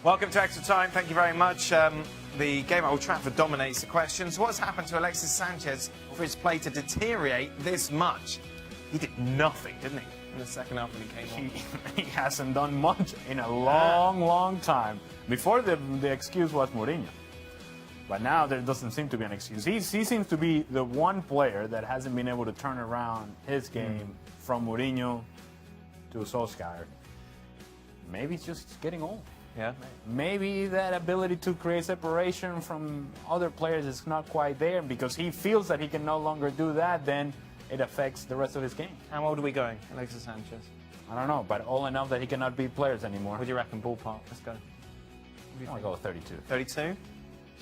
Welcome to Extra Time. Thank you very much. The game at Old Trafford dominates the questions. What's happened to Alexis Sanchez for his play to deteriorate this much? He did nothing, didn't he, in the second half when he came on? He hasn't done much in a long time. Before, the excuse was Mourinho. But now there doesn't seem to be an excuse. He seems to be the one player that hasn't been able to turn around his game from Mourinho to Solskjaer. Maybe he's just getting old. Yeah. Maybe that ability to create separation from other players is not quite there, because he feels that he can no longer do that, then it affects the rest of his game. How old are we going, Alexis Sanchez? I don't know, but all enough that he cannot beat players anymore. What do you reckon, ballpark? Let's go. I'll go with 32. 32?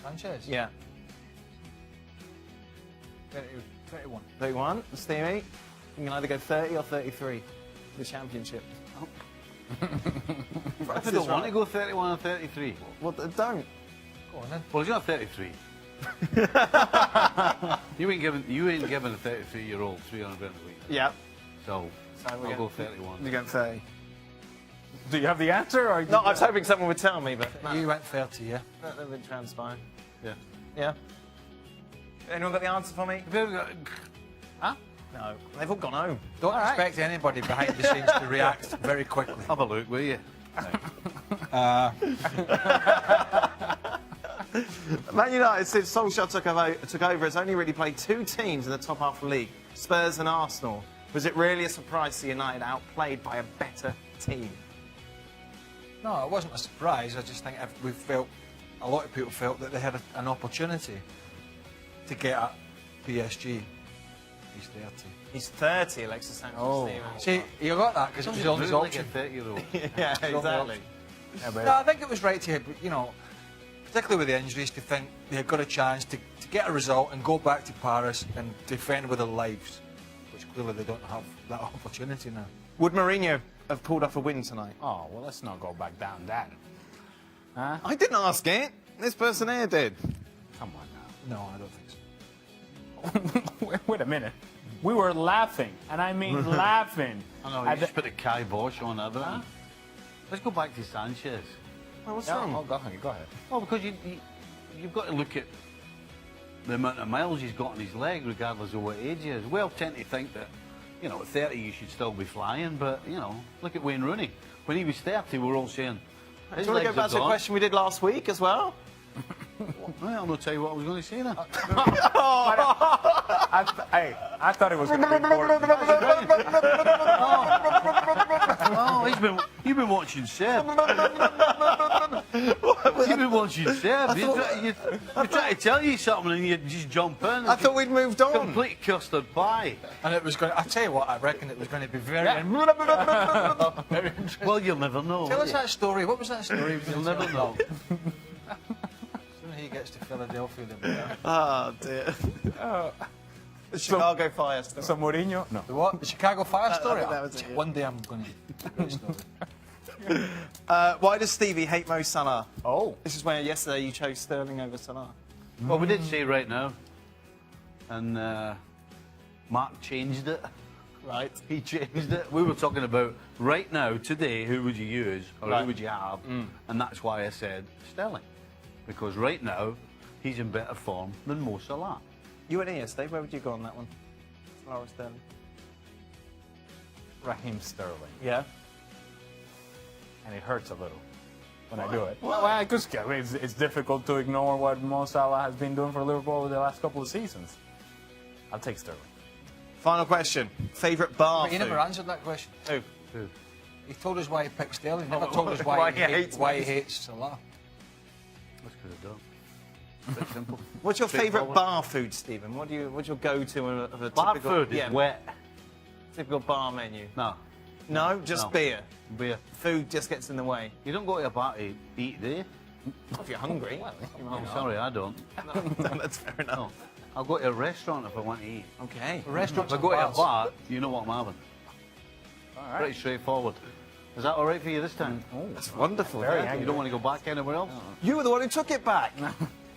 Sanchez? Yeah. 31. 31? Stevie? You can either go 30 or 33. The championship. I don't want to go 31 or 33. Well, don't. Go on then. Well, he's not 33. you ain't giving a 33-year-old 300 grand a week. Yeah. So I'll go 31. You're going 30. Do you have the answer? Or No, I was hoping someone would tell me, but no. You went 30, yeah? That didn't transpire. Yeah. Yeah. Anyone got the answer for me? Have you ever got... Huh? No. They've all gone home. Don't expect anybody behind the scenes to react very quickly. Have a look, will you? Man United, since Solskjaer took over, has only really played two teams in the top half of the league, Spurs and Arsenal. Was it really a surprise to United outplayed by a better team? No, it wasn't a surprise. I just think a lot of people felt that they had an opportunity to get at PSG. He's 30. He's 30, Alexis Sanchez. Oh. See, you got that because it was on his Like a option. 30-year-old. Yeah, exactly. Yeah, but No, I think it was right to, particularly with the injuries, to think they had got a chance to get a result and go back to Paris and defend with their lives, which clearly they don't have that opportunity now. Would Mourinho have pulled off a win tonight? Oh, well, let's not go back down that. Huh? I didn't ask it. This person here did. Come on No, I don't think so. now. Wait a minute. We were laughing, and I mean laughing. I know, you just put the Kai Bosch on everything. Huh? Let's go back to Sanchez. Oh, what's No, wrong? go ahead. Well, because you've got to look at the amount of miles he's got on his leg, regardless of what age he is. We all tend to think that, at 30 you should still be flying, but, look at Wayne Rooney. When he was 30, we were all saying, Do you want to go back to the question we did last week as well? Well, I'll not tell you what I was going to say then. I thought it was going to be important. Oh, you've been watching Seb. You've been watching Seb. You're trying to tell you something and you just jump in. I thought we'd moved on. Complete custard pie. And it was going. I tell you what, I reckon it was going to be very. Very interesting. Well, you'll never know. Tell will us you? that story. What was that story? You'll never know. As soon as he gets to Philadelphia, they'll be there. Oh, dear. The Chicago Fire story. So Mourinho? No. The what? The Chicago Fire story? think that was it, yeah. One day I'm going to. Great story. Why does Stevie hate Mo Salah? Oh. This is where yesterday you chose Sterling over Salah. Well, we did say right now, and Mark changed it. Right. He changed it. We were talking about right now, today, who would you use or Right. who would you have? And that's why I said Sterling. Because right now, he's in better form than Mo Salah. You went in yesterday. Where would you go on that one? Salah or Sterling? Raheem Sterling. Yeah. And it hurts a little when I do it. Well, because it's difficult to ignore what Mo Salah has been doing for Liverpool over the last couple of seasons. I'll take Sterling. Final question. Favourite bar But you food? never answered that question. Who? He told us why he picked Sterling. He never told us why he hates Salah. That's good of done. Bit simple. What's your favourite Straightforward. bar food, Stephen? What's your go-to of a Bar typical food is yeah, wet. typical bar menu? No, No, just No. beer. beer. Food just gets in the way. You don't go to a bar to eat, do you? If you're hungry. I'm sorry, I don't. No, that's fair enough. No. I'll go to a restaurant if I want to eat. Okay. Restaurants If I and go to a bars. bar, you know what I'm having. All right. Pretty straightforward. Is that all right for you this time? Oh, That's wonderful. Very thank angry. You don't want to go back anywhere else? You were the one who took it back.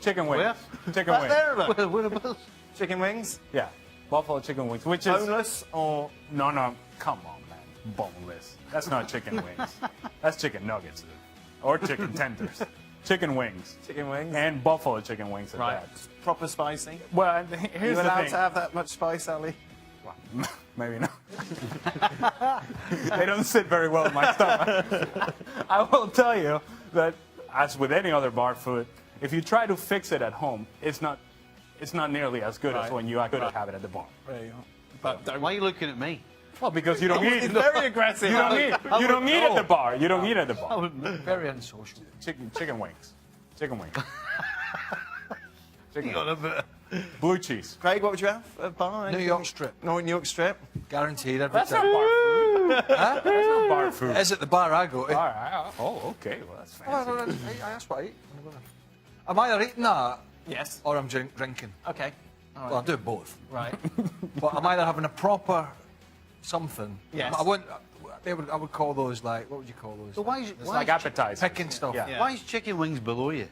chicken wings. Where? Chicken Back wings. there, look. Whereabouts? Chicken wings. Yeah. Buffalo chicken wings, which is... Boneless or... No, come on, man. Boneless. That's not chicken wings. That's chicken nuggets, dude. or chicken tenders, chicken wings, Chicken wings. and buffalo chicken wings at Right. that. Proper spicy. Well, Are here's you the allowed thing. to have that much spice, Ali? Maybe not. They don't sit very well in my stomach. I will tell you that, as with any other bar food, if you try to fix it at home, it's not nearly as good as when you actually have it at the bar. There you go. But Why are you looking at me? Well, because you don't eat. It's very aggressive. You don't eat. You don't eat at the bar. You don't eat at the I bar. wouldn't know. Very unsocial. Chicken wings. Chicken wings. You got a bit. Blue cheese. Craig, what would you have? A bar? New York strip. No, New York strip. Guaranteed every That's not time. bar food. Huh? That's not bar food. Is it the bar I go to? All right. Oh, okay. Well, that's fancy. I asked what I eat. I'm either eating that Yes. or I'm drinking. Okay. All Well, I do both. Right. But I'm either having a proper something. Yes. I wouldn't. I would call those like, what would you call those? So why is, It's why like is appetizers. Picking stuff. Yeah. Why is chicken wings below you?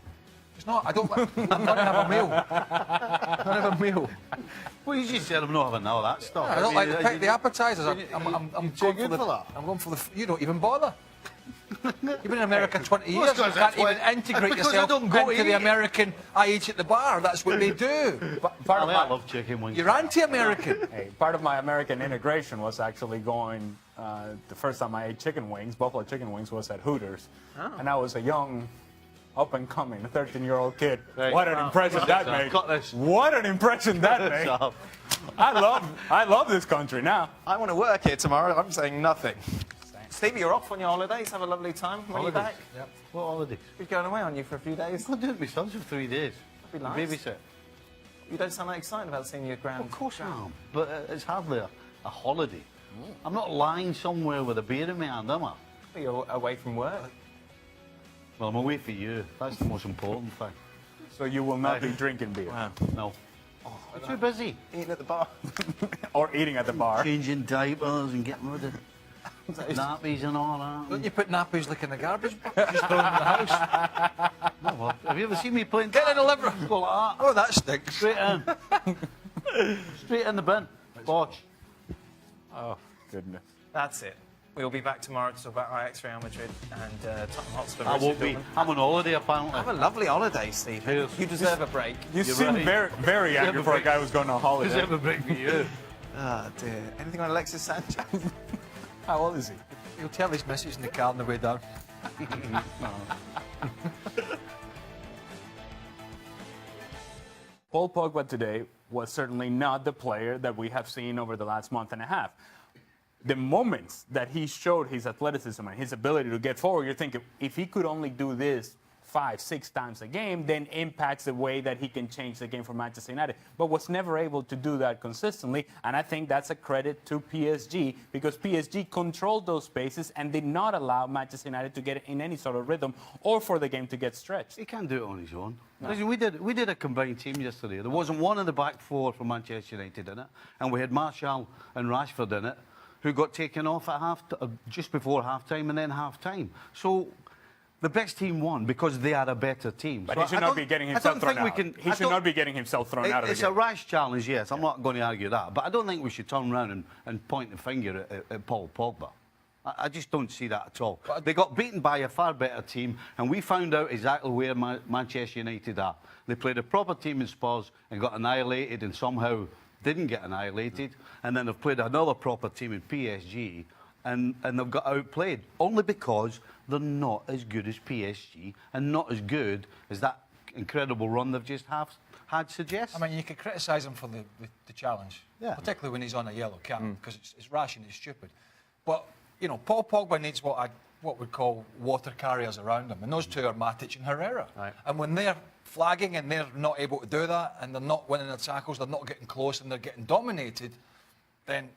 It's not. I don't. I'm going to have a meal. I'm going to have a meal. Well, you just said I'm not having all that stuff. I don't like to pick the appetizers. you- I'm too going good for for that. I'm going for the. You don't even bother. You've been in America 20 Well, years. it's You 'cause can't that's even why- integrate because I yourself don't go into the eat. American. I eat at the bar. That's what they do. Part of I my, love chicken wings. You're anti-American. hey, part of my American integration was actually going. The first time I ate chicken wings, buffalo chicken wings, was at Hooters, and I was a young, up-and-coming 13-year-old kid. Right. What an impression that made! Cut this. What an impression that made! Stop. I love this country now. I want to work here tomorrow. I'm saying nothing. Stevie, you're off on your holidays. Have a lovely time. When are you back? Yep. What holiday? You're going away on you for a few days. I'm doing my son's for 3 days. That'd be nice. Babysit. You don't sound that excited about seeing your grand. Of course I am. But it's hardly a holiday. I'm not lying somewhere with a beer in my hand, am I? You're away from work. Well, I'm away for you. That's the most important thing. So you will not be drinking beer No. I'm too busy. Eating at the bar. or eating at the bar. Changing diapers and getting rid of nappies and all that. Don't you put nappies like in the garbage bucket? Just throw them in the house. No, well, have you ever seen me playing? Get in the living room. Go like that. Oh, that stinks. Straight in. Straight in the bin. Bosh. Oh goodness. That's it. We'll be back tomorrow to talk about Ajax, Real Madrid, and Tottenham Hotspur. I won't be. I'm on holiday apparently. Have a lovely holiday, Steve. Cheers. You deserve a break. You You're seem right. very, very angry for a guy who's going on holiday. Deserve a break for you. Ah, dear. Anything on Alexis Sanchez? How old is he? He'll tell his missus in the car on the way down. Paul Pogba today was certainly not the player that we have seen over the last month and a half. The moments that he showed his athleticism and his ability to get forward, you're thinking, if he could only do this 5-6 times a game, then impacts the way that he can change the game for Manchester United. But was never able to do that consistently, and I think that's a credit to PSG, because PSG controlled those spaces and did not allow Manchester United to get in any sort of rhythm or for the game to get stretched. He can't do it on his own. No. Listen, we did a combined team yesterday. There wasn't one in the back four for Manchester United in it, and we had Martial and Rashford in it, who got taken off at just before half-time and then half-time. So the best team won because they are a better team. But so he should not be getting himself thrown out. He should not be getting himself thrown out of the It's game. a rash challenge, yes. I'm not going to argue that. But I don't think we should turn around and point the finger at Paul Pogba. I just don't see that at all. They got beaten by a far better team, and we found out exactly where Manchester United are. They played a proper team in Spurs and got annihilated, and somehow didn't get annihilated. And then they've played another proper team in PSG, and they've got outplayed, only because they're not as good as PSG and not as good as that incredible run they've just had suggests. I mean, you could criticise him for the challenge, particularly when he's on a yellow card, because it's rash and it's stupid. But, you know, Paul Pogba needs what we'd call water carriers around him, and those two are Matic and Herrera. Right. And when they're flagging and they're not able to do that, and they're not winning their tackles, they're not getting close, and they're getting dominated, then,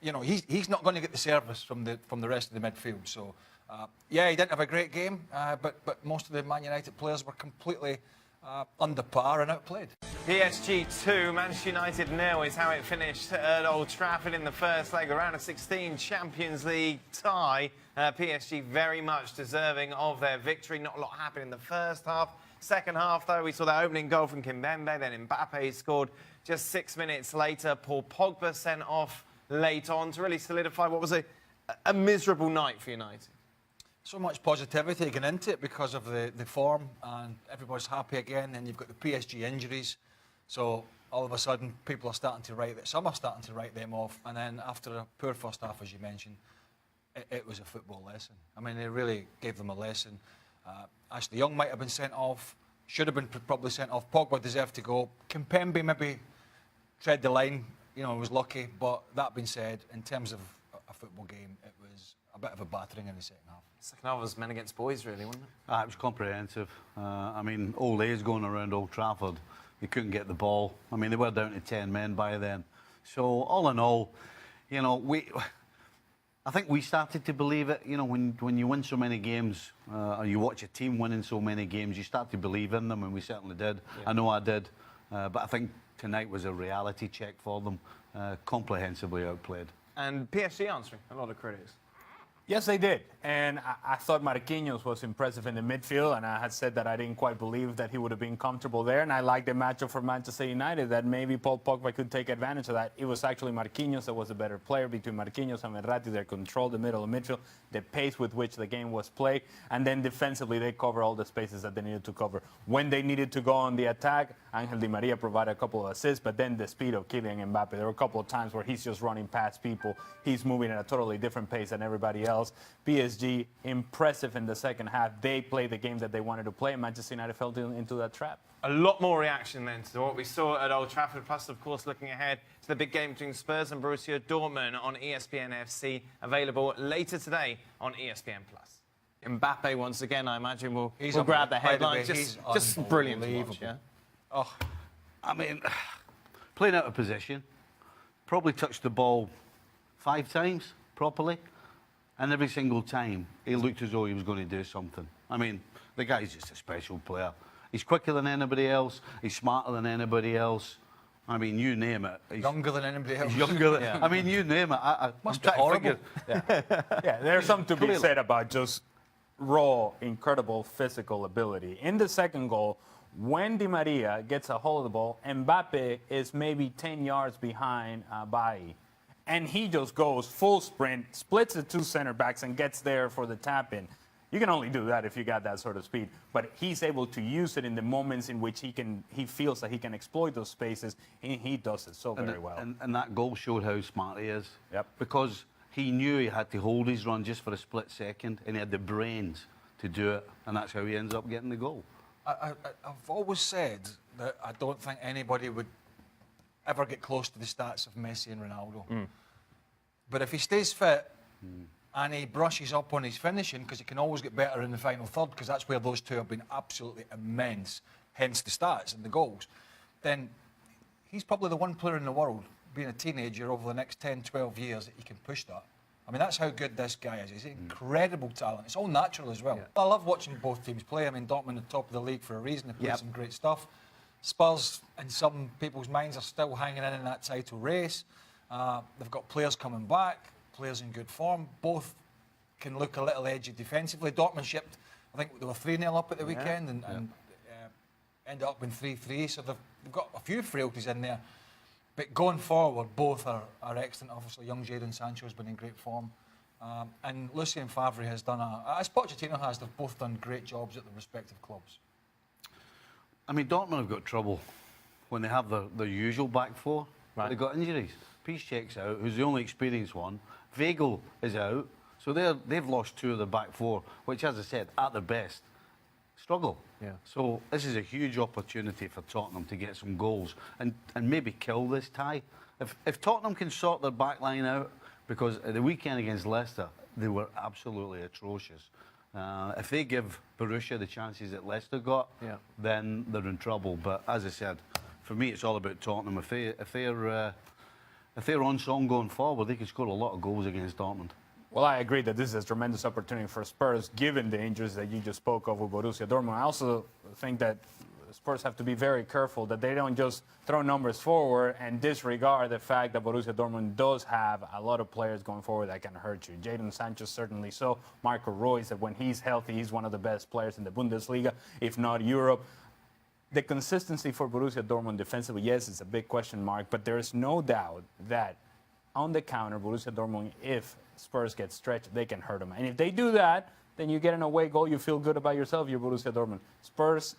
you know, he's not going to get the service from the rest of the midfield. So, yeah, he didn't have a great game, but most of the Man United players were completely under par and outplayed. PSG 2, Manchester United 0 is how it finished at Old Trafford in the first leg, a round of 16 Champions League tie. PSG very much deserving of their victory. Not a lot happened in the first half. Second half, though, we saw that opening goal from Kimpembe, then Mbappe scored just 6 minutes later. Paul Pogba sent off late on to really solidify what was a miserable night for United. So much positivity going into it because of the form, and everybody's happy again. Then you've got the PSG injuries, so all of a sudden people are starting to write that. Some are starting to write them off, and then after a poor first half, as you mentioned, it was a football lesson. I mean, they really gave them a lesson. Ashley Young might have been sent off, should have been probably sent off. Pogba deserved to go. Kimpembe maybe tread the line, you know, was lucky. But that being said, in terms of a football game, it was a bit of a battering in the second half. Second half was men against boys, really, wasn't it? It was comprehensive. I mean, all days going around Old Trafford, they couldn't get the ball. I mean, they were down to 10 men by then. So, all in all, you know, I think we started to believe it. You know, when you win so many games, or you watch a team winning so many games, you start to believe in them, and we certainly did. Yeah. I know I did. But I think tonight was a reality check for them. Comprehensively outplayed. And PSG answering a lot of critics. Yes, they did. And I thought Marquinhos was impressive in the midfield, and I had said that I didn't quite believe that he would have been comfortable there. And I liked the matchup for Manchester United, that maybe Paul Pogba could take advantage of that. It was actually Marquinhos that was a better player. Between Marquinhos and Verratti, they controlled the middle of midfield, the pace with which the game was played, and then defensively they covered all the spaces that they needed to cover. When they needed to go on the attack, Angel Di Maria provided a couple of assists, but then the speed of Kylian Mbappe, there were a couple of times where he's just running past people. He's moving at a totally different pace than everybody else. PSG, impressive in the second half. They played the game that they wanted to play. Manchester United fell into that trap. A lot more reaction then to what we saw at Old Trafford. Plus, of course, looking ahead to the big game between Spurs and Borussia Dortmund on ESPN FC, available later today on ESPN+. Mbappe, once again, I imagine, will grab the headline. Just brilliant to watch, yeah? Oh, I mean, playing out of position, probably touched the ball 5 times properly, and every single time he looked as though he was going to do something. I mean, the guy's just a special player. He's quicker than anybody else. He's smarter than anybody else. I mean, you name it. He's younger than anybody else. He's younger than, yeah. I mean, you name it. Must be horrible. Yeah, there's something to be said about just raw, incredible physical ability. In the second goal, when Di Maria gets a hold of the ball, Mbappe is maybe 10 yards behind Bailly. And he just goes full sprint, splits the 2 center backs, and gets there for the tap-in. You can only do that if you got that sort of speed. But he's able to use it in the moments in which he feels that he can exploit those spaces, and he does it so very well. And that goal showed how smart he is. Yep. Because he knew he had to hold his run just for a split second, and he had the brains to do it, and that's how he ends up getting the goal. I've always said that I don't think anybody would ever get close to the stats of Messi and Ronaldo. But if he stays fit and he brushes up on his finishing, because he can always get better in the final third, because that's where those two have been absolutely immense, hence the stats and the goals, then he's probably the one player in the world, being a teenager over the next 10, 12 years, that he can push that. I mean, that's how good this guy is. He's an incredible talent. It's all natural as well. Yeah. I love watching both teams play. I mean, Dortmund at the top of the league for a reason. They play some great stuff. Spurs, in some people's minds, are still hanging in that title race. They've got players coming back, players in good form. Both can look a little edgy defensively. Dortmund shipped, I think they were 3-0 up at the weekend and ended up in 3-3. So they've got a few frailties in there. But going forward, both are excellent. Obviously, young Jadon Sancho has been in great form. And Lucien Favre has done, as Pochettino has, they've both done great jobs at their respective clubs. I mean, Dortmund have got trouble when they have their usual back four. Right. They've got injuries. Piszczek's out, who's the only experienced one. Weigl is out. So they've lost 2 of their back 4, which, as I said, at their best, struggle. Yeah. So this is a huge opportunity for Tottenham to get some goals and maybe kill this tie. If Tottenham can sort their back line out, because at the weekend against Leicester, they were absolutely atrocious. If they give Borussia the chances that Leicester got, then they're in trouble. But as I said, for me, it's all about Tottenham. If they're on song going forward, they can score a lot of goals against Dortmund. Well, I agree that this is a tremendous opportunity for Spurs, given the injuries that you just spoke of with Borussia Dortmund. I also think that Spurs have to be very careful that they don't just throw numbers forward and disregard the fact that Borussia Dortmund does have a lot of players going forward that can hurt you. Jadon Sancho certainly so. Marco Reus, that when he's healthy, he's one of the best players in the Bundesliga, if not Europe. The consistency for Borussia Dortmund defensively, yes, it's a big question mark, but there is no doubt that on the counter, Borussia Dortmund, if Spurs get stretched, they can hurt them. And if they do that, then you get an away goal, you feel good about yourself, you're Borussia Dortmund. Spurs,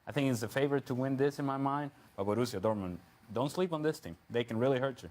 I think is the favorite to win this in my mind, but Borussia Dortmund, don't sleep on this team. They can really hurt you.